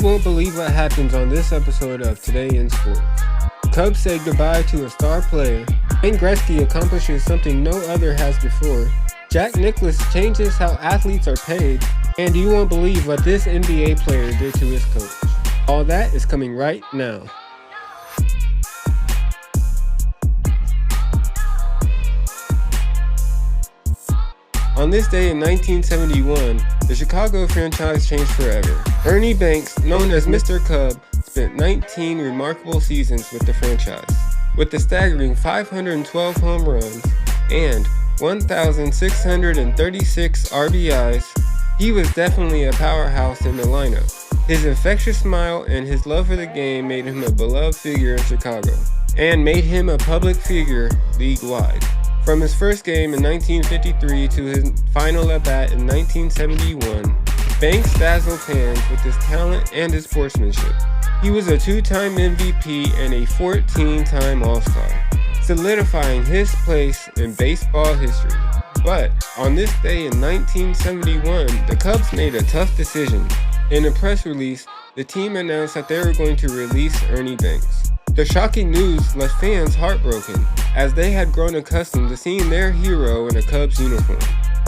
won't believe what happens on this episode of Today in Sports. Cubs say goodbye to a star player. Wayne Gretzky accomplishes something no other has before. Jack Nicklaus changes how athletes are paid. And you won't believe what this NBA player did to his coach. All that is coming right now. On this day in 1971, the Chicago franchise changed forever. Ernie Banks, known as Mr. Cub, spent 19 remarkable seasons with the franchise. With a staggering 512 home runs and 1,636 RBIs, he was definitely a powerhouse in the lineup. His infectious smile and his love for the game made him a beloved figure in Chicago, and made him a public figure league-wide. From his first game in 1953 to his final at-bat in 1971, Banks dazzled fans with his talent and his sportsmanship. He was a two-time MVP and a 14-time All-Star, solidifying his place in baseball history. But on this day in 1971, the Cubs made a tough decision. In a press release, the team announced that they were going to release Ernie Banks. The shocking news left fans heartbroken, as they had grown accustomed to seeing their hero in a Cubs uniform.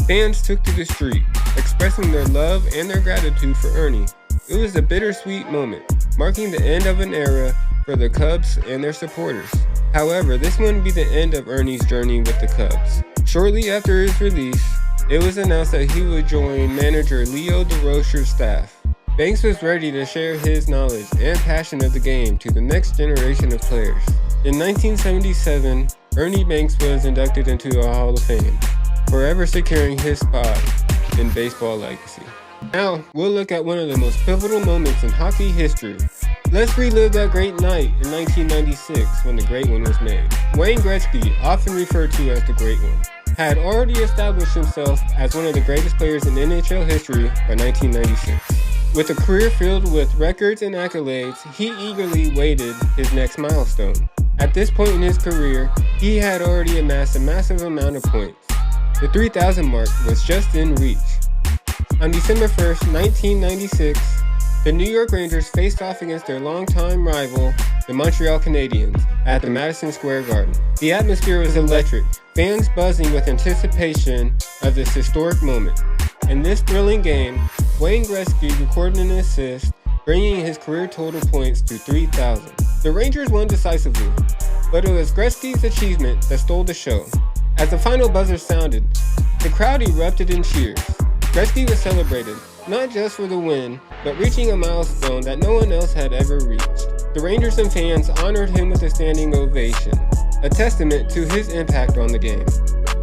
Fans took to the street, expressing their love and their gratitude for Ernie. It was a bittersweet moment, marking the end of an era for the Cubs and their supporters. However, this wouldn't be the end of Ernie's journey with the Cubs. Shortly after his release, it was announced that he would join manager Leo DeRocher's staff. Banks was ready to share his knowledge and passion of the game to the next generation of players. In 1977, Ernie Banks was inducted into the Hall of Fame, forever securing his spot in baseball legacy. Now, we'll look at one of the most pivotal moments in hockey history. Let's relive that great night in 1996 when the Great One was made. Wayne Gretzky, often referred to as the Great One, had already established himself as one of the greatest players in NHL history by 1996. With a career filled with records and accolades, he eagerly waited his next milestone. At this point in his career, he had already amassed a massive amount of points. The 3,000 mark was just in reach. On December 1st, 1996, the New York Rangers faced off against their longtime rival, the Montreal Canadiens, at the Madison Square Garden. The atmosphere was electric, fans buzzing with anticipation of this historic moment. In this thrilling game, Wayne Gretzky recorded an assist, bringing his career total points to 3,000. The Rangers won decisively, but it was Gretzky's achievement that stole the show. As the final buzzer sounded, the crowd erupted in cheers. Gretzky was celebrated, not just for the win, but reaching a milestone that no one else had ever reached. The Rangers and fans honored him with a standing ovation, a testament to his impact on the game.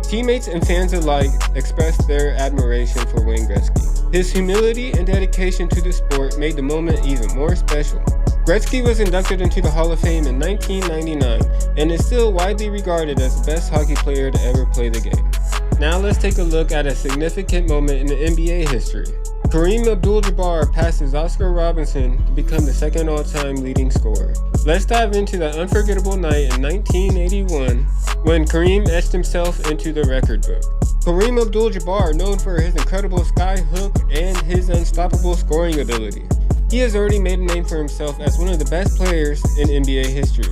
Teammates and fans alike expressed their admiration for Wayne Gretzky. His humility and dedication to the sport made the moment even more special. Gretzky was inducted into the Hall of Fame in 1999 and is still widely regarded as the best hockey player to ever play the game. Now let's take a look at a significant moment in the NBA history. Kareem Abdul-Jabbar passes Oscar Robertson to become the second all-time leading scorer. Let's dive into that unforgettable night in 1981 when Kareem etched himself into the record book. Kareem Abdul-Jabbar, known for his incredible sky hook and his unstoppable scoring ability, he has already made a name for himself as one of the best players in NBA history.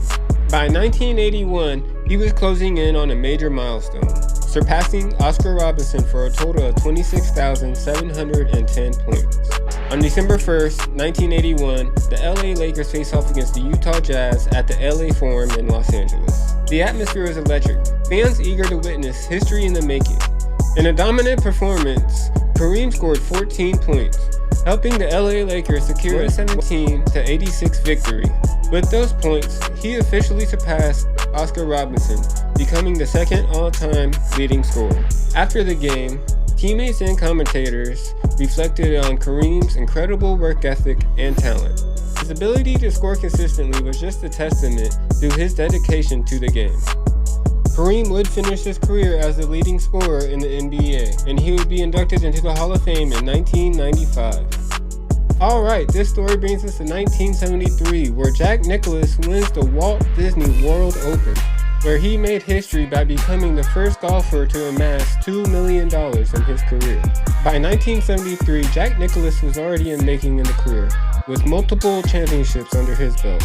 By 1981, he was closing in on a major milestone, surpassing Oscar Robertson for a total of 26,710 points. On December 1st, 1981, the LA Lakers face off against the Utah Jazz at the LA Forum in Los Angeles. The atmosphere was electric, fans eager to witness history in the making. In a dominant performance, Kareem scored 14 points, helping the LA Lakers secure a 17-86 victory. With those points, he officially surpassed Oscar Robertson, becoming the second all-time leading scorer. After the game, teammates and commentators reflected on Kareem's incredible work ethic and talent. His ability to score consistently was just a testament to his dedication to the game. Kareem would finish his career as the leading scorer in the NBA, and he would be inducted into the Hall of Fame in 1995. Alright, this story brings us to 1973, where Jack Nicklaus wins the Walt Disney World Open. where he made history by becoming the first golfer to amass $2 million in his career. By 1973, Jack Nicklaus was already making in the career, with multiple championships under his belt.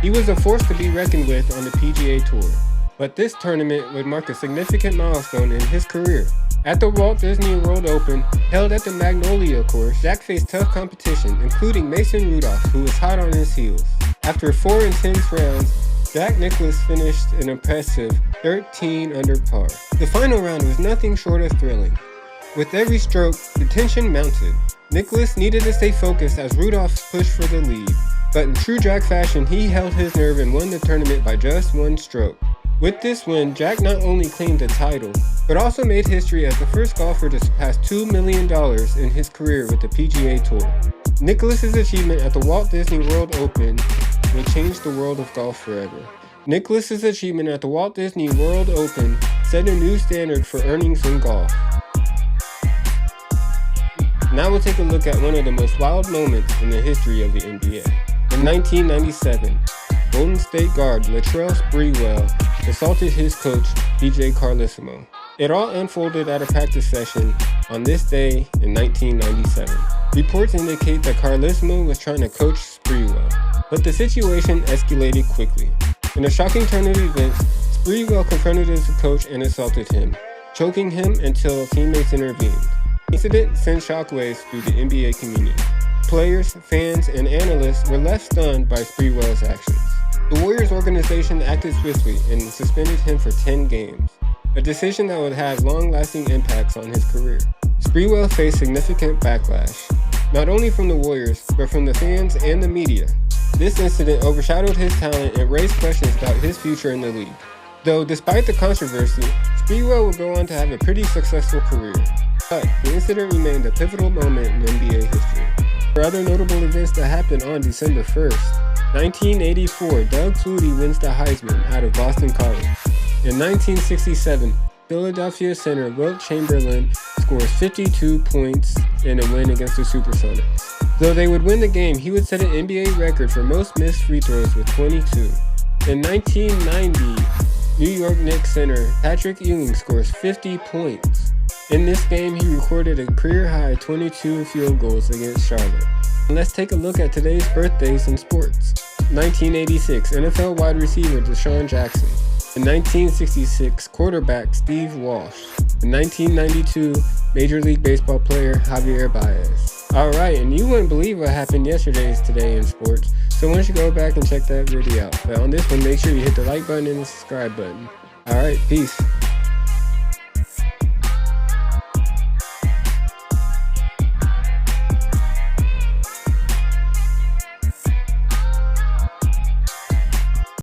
He was a force to be reckoned with on the PGA Tour, but this tournament would mark a significant milestone in his career. At the Walt Disney World Open, held at the Magnolia course, Jack faced tough competition, including Mason Rudolph, who was hot on his heels. After 4 intense rounds, Jack Nicklaus finished an impressive 13 under par. The final round was nothing short of thrilling. With every stroke, the tension mounted. Nicklaus needed to stay focused as Rudolph pushed for the lead, but in true Jack fashion, he held his nerve and won the tournament by just 1 stroke. With this win, Jack not only claimed the title, but also made history as the first golfer to surpass $2 million in his career with the PGA Tour. Nicklaus's achievement at the Walt Disney World Open would change the world of golf forever. Nicklaus's achievement at the Walt Disney World Open set a new standard for earnings in golf. Now we'll take a look at one of the most wild moments in the history of the NBA. In 1997, Golden State guard Latrell Sprewell assaulted his coach, DJ Carlesimo. It all unfolded at a practice session on this day in 1997. Reports indicate that Carlesimo was trying to coach Sprewell, but the situation escalated quickly. In a shocking turn of events, Sprewell confronted his coach and assaulted him, choking him until teammates intervened. The incident sent shockwaves through the NBA community. Players, fans, and analysts were left stunned by Sprewell's actions. The Warriors organization acted swiftly and suspended him for 10 games, a decision that would have long-lasting impacts on his career. Sprewell faced significant backlash, not only from the Warriors, but from the fans and the media. This incident overshadowed his talent and raised questions about his future in the league. Though, despite the controversy, Sprewell would go on to have a pretty successful career, but the incident remained a pivotal moment in NBA history. For other notable events that happened on December 1st, 1984, Doug Flutie wins the Heisman out of Boston College. In 1967, Philadelphia center Wilt Chamberlain scores 52 points in a win against the Supersonics. Though they would win the game, he would set an NBA record for most missed free throws with 22. In 1990, New York Knicks center Patrick Ewing scores 50 points. In this game, he recorded a career-high 22 field goals against Charlotte. Let's take a look at today's birthdays in sports. 1986, NFL wide receiver Deshaun Jackson. In 1966, quarterback Steve Walsh. In 1992, Major League Baseball player Javier Baez. Alright, and you wouldn't believe what happened today in sports, so why don't you go back and check that video out. But on this one, make sure you hit the like button and the subscribe button. Alright, peace.